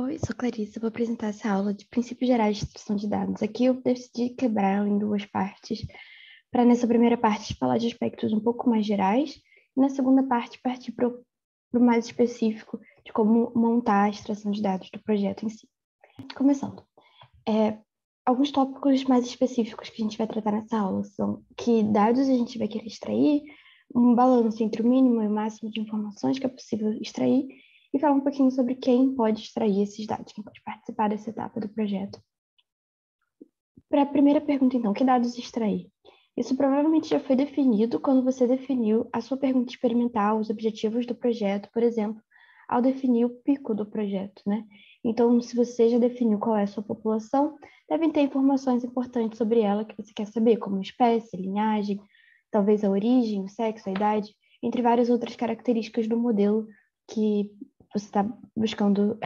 Oi, sou Clarice. Eu vou apresentar essa aula de princípios gerais de extração de dados. Aqui eu decidi quebrar ela em duas partes, para nessa primeira parte falar de aspectos um pouco mais gerais, e na segunda parte partir para o mais específico de como montar a extração de dados do projeto em si. Começando, alguns tópicos mais específicos que a gente vai tratar nessa aula são que dados a gente vai querer extrair, um balanço entre o mínimo e o máximo de informações que é possível extrair, e falar um pouquinho sobre quem pode extrair esses dados, quem pode participar dessa etapa do projeto. Para a primeira pergunta, então, que dados extrair? Isso provavelmente já foi definido quando você definiu a sua pergunta experimental, os objetivos do projeto, por exemplo, ao definir o pico do projeto, né? Então, se você já definiu qual é a sua população, devem ter informações importantes sobre ela que você quer saber, como espécie, linhagem, talvez a origem, o sexo, a idade, entre várias outras características do modelo que você está buscando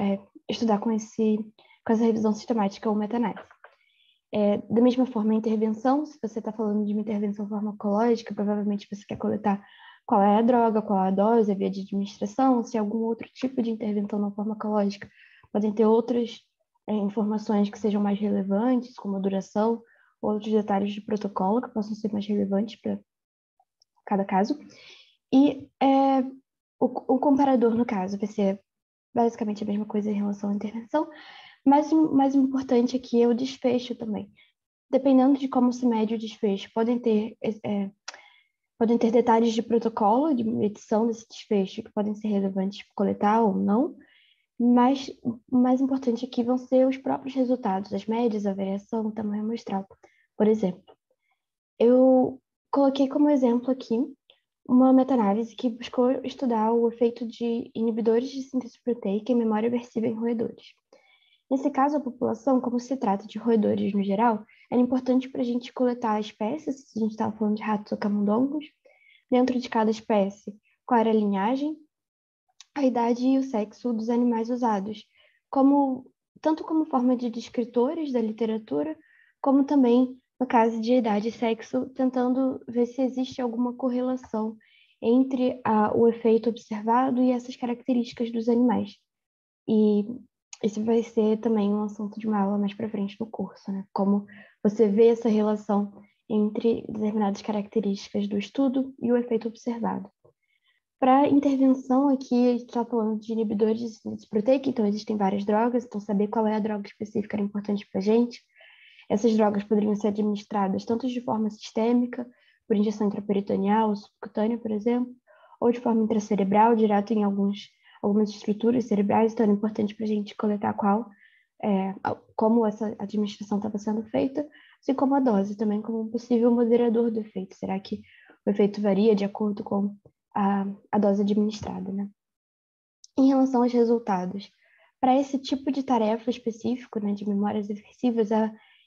estudar com essa revisão sistemática ou meta-análise. Da mesma forma, a intervenção, se você está falando de uma intervenção farmacológica, provavelmente você quer coletar qual é a droga, qual é a dose, a via de administração, se é algum outro tipo de intervenção não farmacológica. Podem ter outras informações que sejam mais relevantes, como a duração, ou outros detalhes de protocolo que possam ser mais relevantes para cada caso. E o comparador, no caso, vai ser basicamente a mesma coisa em relação à intervenção, mas o mais importante aqui é o desfecho também. Dependendo de como se mede o desfecho, podem ter detalhes de protocolo, de medição desse desfecho, que podem ser relevantes para coletar ou não, mas o mais importante aqui vão ser os próprios resultados, as médias, a variação, o tamanho amostral. Por exemplo, eu coloquei como exemplo aqui uma meta-análise que buscou estudar o efeito de inibidores de síntese proteica em memória aversiva em roedores. Nesse caso, a população, como se trata de roedores no geral, era importante para a gente coletar espécies, se a gente estava falando de ratos ou camundongos, dentro de cada espécie, qual era a linhagem, a idade e o sexo dos animais usados, tanto como forma de descritores da literatura, como também no caso de idade e sexo, tentando ver se existe alguma correlação entre o efeito observado e essas características dos animais. E isso vai ser também um assunto de uma aula mais para frente no curso, né? Como você vê essa relação entre determinadas características do estudo e o efeito observado. Para intervenção aqui, a gente está falando de inibidores de síntese proteica, então existem várias drogas, então saber qual é a droga específica era importante para a gente. Essas drogas poderiam ser administradas tanto de forma sistêmica, por injeção intraperitoneal ou subcutânea, por exemplo, ou de forma intracerebral, direto em algumas estruturas cerebrais, então era importante para a gente coletar como essa administração estava sendo feita, assim como a dose também, como um possível moderador do efeito. Será que o efeito varia de acordo com a dose administrada, né? Em relação aos resultados, para esse tipo de tarefa específico, né, de memórias aversivas,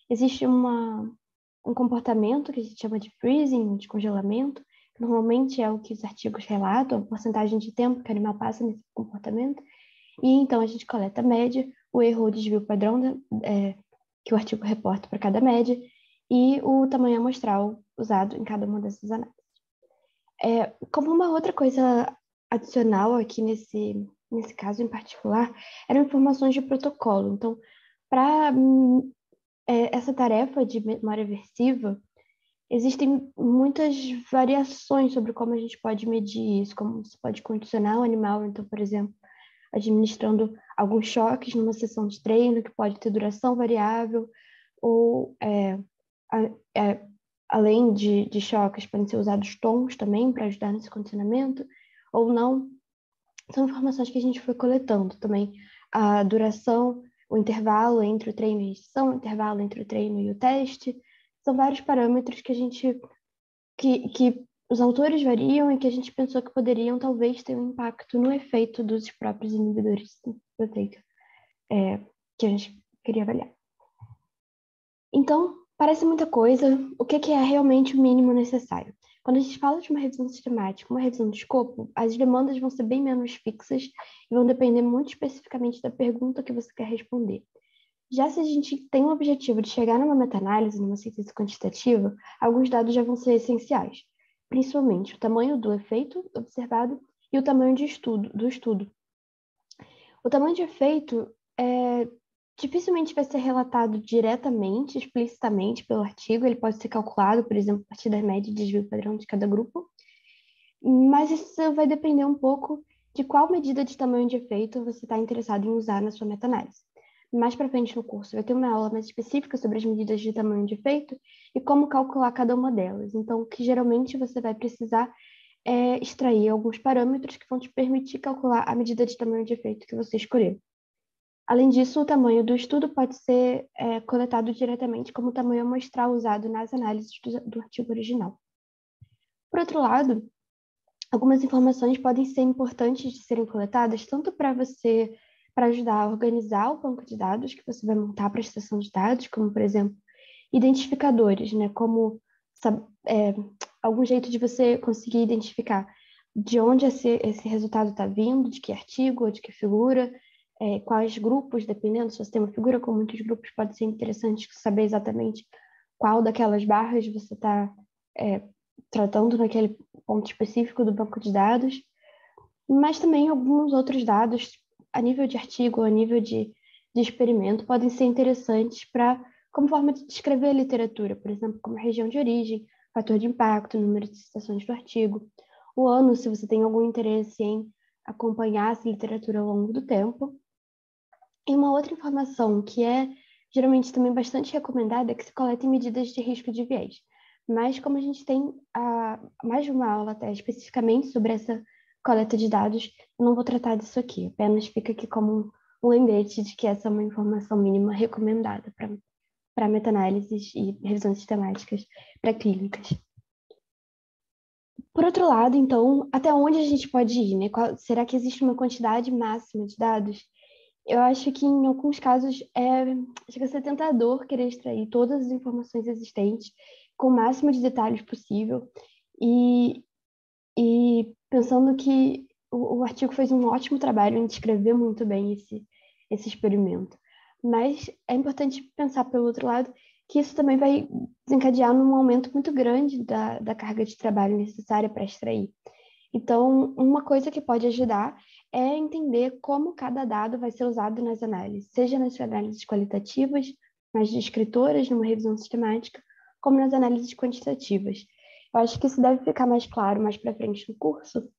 existe um comportamento que a gente chama de freezing, de congelamento, que normalmente é o que os artigos relatam, a porcentagem de tempo que o animal passa nesse comportamento, e então a gente coleta a média, o erro ou desvio padrão que o artigo reporta para cada média, e o tamanho amostral usado em cada uma dessas análises. Como uma outra coisa adicional aqui nesse caso em particular, eram informações de protocolo. Então, para essa tarefa de memória aversiva, existem muitas variações sobre como a gente pode medir isso, como se pode condicionar o animal, então, por exemplo, administrando alguns choques numa sessão de treino, que pode ter duração variável, ou além de choques, podem ser usados tons também para ajudar nesse condicionamento, ou não. São informações que a gente foi coletando também. A duração, o intervalo entre o treino e a sessão, o intervalo entre o treino e o teste. São vários parâmetros que os autores variam e que a gente pensou que poderiam talvez ter um impacto no efeito dos próprios inibidores de proteica que a gente queria avaliar. Então, parece muita coisa. O que é realmente o mínimo necessário? Quando a gente fala de uma revisão sistemática, uma revisão de escopo, as demandas vão ser bem menos fixas e vão depender muito especificamente da pergunta que você quer responder. Já se a gente tem o objetivo de chegar numa meta-análise, numa síntese quantitativa, alguns dados já vão ser essenciais, principalmente o tamanho do efeito observado e o tamanho do estudo. O tamanho de efeito dificilmente vai ser relatado diretamente, explicitamente pelo artigo, ele pode ser calculado, por exemplo, a partir da média de desvio padrão de cada grupo, mas isso vai depender um pouco de qual medida de tamanho de efeito você está interessado em usar na sua meta-análise. Mais para frente no curso vai ter uma aula mais específica sobre as medidas de tamanho de efeito e como calcular cada uma delas. Então, o que geralmente você vai precisar é extrair alguns parâmetros que vão te permitir calcular a medida de tamanho de efeito que você escolher. Além disso, o tamanho do estudo pode ser coletado diretamente como tamanho amostral usado nas análises do artigo original. Por outro lado, algumas informações podem ser importantes de serem coletadas tanto para ajudar a organizar o banco de dados que você vai montar para a extração de dados, como, por exemplo, identificadores, né? Como algum jeito de você conseguir identificar de onde esse resultado está vindo, de que artigo ou de que figura, quais grupos, dependendo, se você tem uma figura com muitos grupos, pode ser interessante saber exatamente qual daquelas barras você está tratando naquele ponto específico do banco de dados, mas também alguns outros dados a nível de artigo, a nível de experimento, podem ser interessantes como forma de descrever a literatura, por exemplo, como região de origem, fator de impacto, número de citações do artigo, o ano, se você tem algum interesse em acompanhar essa literatura ao longo do tempo. E uma outra informação que é geralmente também bastante recomendada é que se coletem medidas de risco de viés. Mas como a gente tem mais de uma aula até especificamente sobre essa coleta de dados, eu não vou tratar disso aqui, apenas fica aqui como um lembrete de que essa é uma informação mínima recomendada para meta-análises e revisões sistemáticas pré-clínicas. Por outro lado, então, até onde a gente pode ir, né? Será que existe uma quantidade máxima de dados? Eu acho que em alguns casos chega a ser tentador querer extrair todas as informações existentes com o máximo de detalhes possível e pensando que o artigo fez um ótimo trabalho em descrever muito bem esse experimento. Mas é importante pensar, pelo outro lado, que isso também vai desencadear num aumento muito grande da carga de trabalho necessária para extrair. Então, uma coisa que pode ajudar é entender como cada dado vai ser usado nas análises, seja nas análises qualitativas, mais descritoras, numa revisão sistemática, como nas análises quantitativas. Eu acho que isso deve ficar mais claro mais para frente no curso,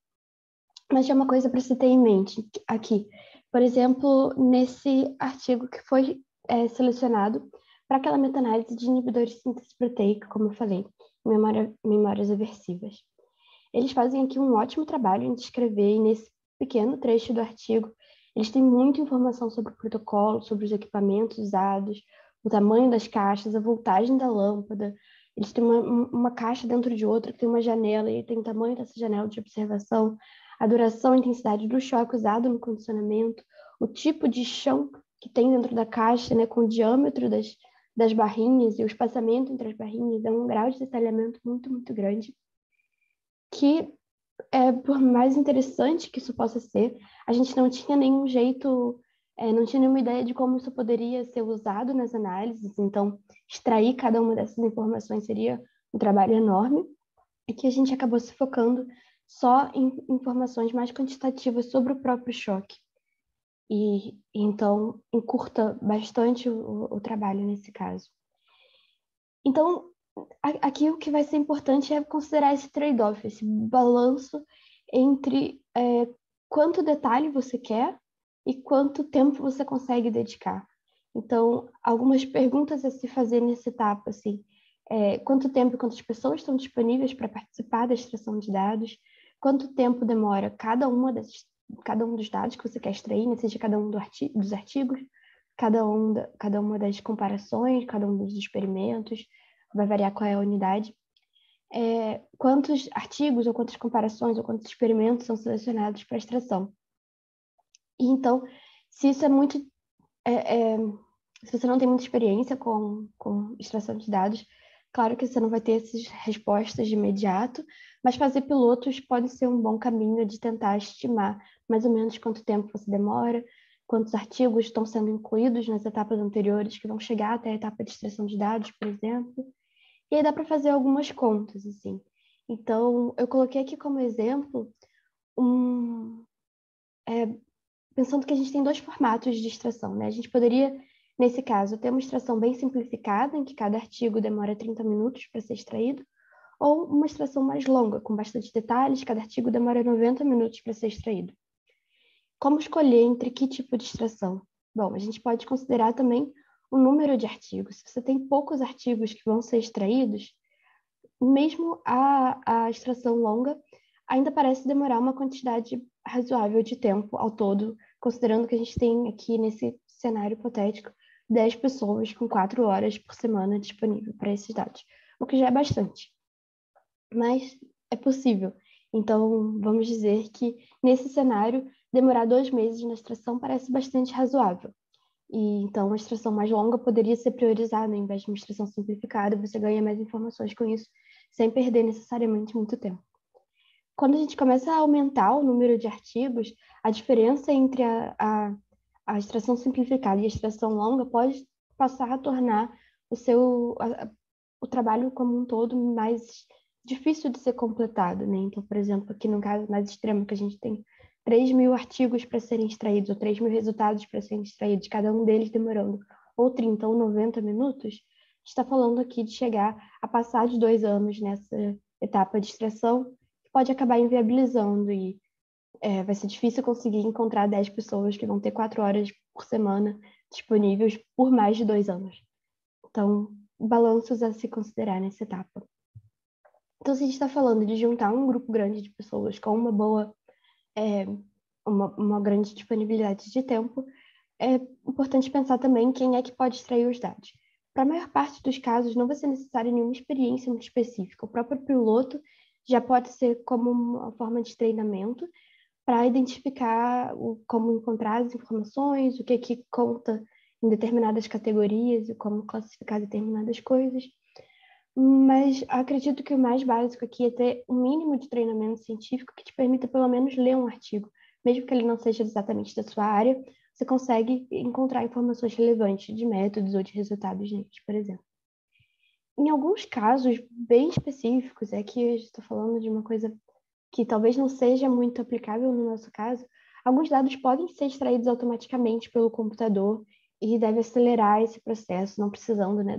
mas é uma coisa para se ter em mente aqui. Por exemplo, nesse artigo que foi selecionado para aquela meta-análise de inibidores de síntese proteica, como eu falei, memórias aversivas. Eles fazem aqui um ótimo trabalho em descrever, e nesse pequeno trecho do artigo, eles têm muita informação sobre o protocolo, sobre os equipamentos usados, o tamanho das caixas, a voltagem da lâmpada. Eles têm uma caixa dentro de outra que tem uma janela e tem o tamanho dessa janela de observação, a duração e intensidade do choque usado no condicionamento, o tipo de chão que tem dentro da caixa, né, com o diâmetro das barrinhas e o espaçamento entre as barrinhas. É um grau de detalhamento muito, muito grande que, por mais interessante que isso possa ser, a gente não tinha nenhum jeito, não tinha nenhuma ideia de como isso poderia ser usado nas análises, então extrair cada uma dessas informações seria um trabalho enorme, e que a gente acabou se focando só em informações mais quantitativas sobre o próprio choque. E então encurta bastante o trabalho nesse caso. Então, aqui o que vai ser importante é considerar esse trade-off, esse balanço entre quanto detalhe você quer e quanto tempo você consegue dedicar. Então, algumas perguntas a se fazer nessa etapa, assim, quanto tempo e quantas pessoas estão disponíveis para participar da extração de dados, quanto tempo demora cada um dos dados que você quer extrair, né, seja cada um dos artigos, cada uma das comparações, cada um dos experimentos, vai variar qual é a unidade, quantos artigos ou quantas comparações ou quantos experimentos são selecionados para extração. E então, se isso é muito... se você não tem muita experiência com extração de dados, claro que você não vai ter essas respostas de imediato, mas fazer pilotos pode ser um bom caminho de tentar estimar mais ou menos quanto tempo você demora, quantos artigos estão sendo incluídos nas etapas anteriores que vão chegar até a etapa de extração de dados, por exemplo. E aí dá para fazer algumas contas, assim. Então, eu coloquei aqui como exemplo, pensando que a gente tem dois formatos de extração, né? A gente poderia Nesse caso, tem uma extração bem simplificada, em que cada artigo demora 30 minutos para ser extraído, ou uma extração mais longa, com bastante detalhes, cada artigo demora 90 minutos para ser extraído. Como escolher entre que tipo de extração? Bom, a gente pode considerar também o número de artigos. Se você tem poucos artigos que vão ser extraídos, mesmo a extração longa ainda parece demorar uma quantidade razoável de tempo ao todo, considerando que a gente tem aqui nesse cenário hipotético 10 pessoas com 4 horas por semana disponível para esses dados, o que já é bastante. Mas é possível. Então, vamos dizer que nesse cenário, demorar 2 meses na extração parece bastante razoável. E então, uma extração mais longa poderia ser priorizada em vez de uma extração simplificada, você ganha mais informações com isso, sem perder necessariamente muito tempo. Quando a gente começa a aumentar o número de artigos, a diferença entre a extração simplificada e a extração longa pode passar a tornar o trabalho como um todo mais difícil de ser completado, né? Então, por exemplo, aqui no caso mais extremo, que a gente tem 3.000 artigos para serem extraídos, ou 3.000 resultados para serem extraídos, cada um deles demorando ou 30 ou 90 minutos, está falando aqui de chegar a passar de 2 anos nessa etapa de extração, que pode acabar inviabilizando e vai ser difícil conseguir encontrar 10 pessoas que vão ter 4 horas por semana disponíveis por mais de 2 anos. Então, balanços a se considerar nessa etapa. Então, se a gente está falando de juntar um grupo grande de pessoas com uma boa, uma grande disponibilidade de tempo, é importante pensar também quem é que pode extrair os dados. Para a maior parte dos casos, não vai ser necessária nenhuma experiência muito específica. O próprio piloto já pode ser como uma forma de treinamento para identificar como encontrar as informações, o que conta em determinadas categorias e como classificar determinadas coisas. Mas acredito que o mais básico aqui é ter um mínimo de treinamento científico que te permita pelo menos ler um artigo, mesmo que ele não seja exatamente da sua área, você consegue encontrar informações relevantes de métodos ou de resultados neles, por exemplo. Em alguns casos bem específicos, é que eu estou falando de uma coisa que talvez não seja muito aplicável no nosso caso, alguns dados podem ser extraídos automaticamente pelo computador e deve acelerar esse processo, não precisando, né,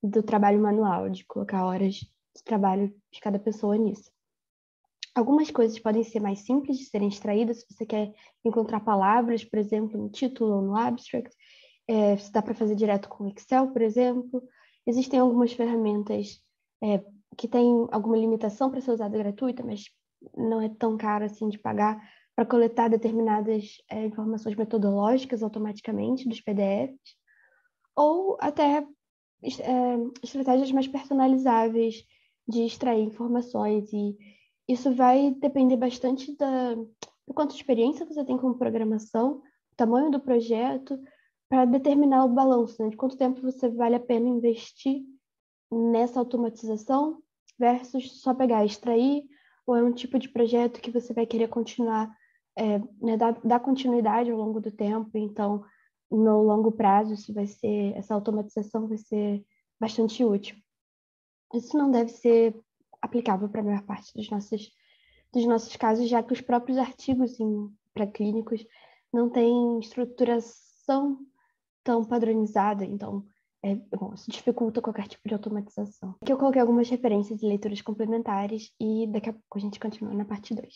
do trabalho manual, de colocar horas de trabalho de cada pessoa nisso. Algumas coisas podem ser mais simples de serem extraídas, se você quer encontrar palavras, por exemplo, no título ou no abstract, se dá para fazer direto com Excel, por exemplo. Existem algumas ferramentas que têm alguma limitação para ser usada gratuita, mas não é tão caro assim de pagar, para coletar determinadas informações metodológicas automaticamente dos PDFs, ou até estratégias mais personalizáveis de extrair informações, e isso vai depender bastante do quanto experiência você tem com programação, o tamanho do projeto, para determinar o balanço, né, de quanto tempo você vale a pena investir nessa automatização versus só pegar e extrair, ou é um tipo de projeto que você vai querer continuar, né, dar continuidade ao longo do tempo, então no longo prazo essa automatização vai ser bastante útil. Isso não deve ser aplicável para a maior parte dos nossos casos, já que os próprios artigos pré-clínicos não têm estruturação tão padronizada, então bom, isso dificulta qualquer tipo de automatização. Aqui eu coloquei algumas referências e leituras complementares e daqui a pouco a gente continua na parte 2.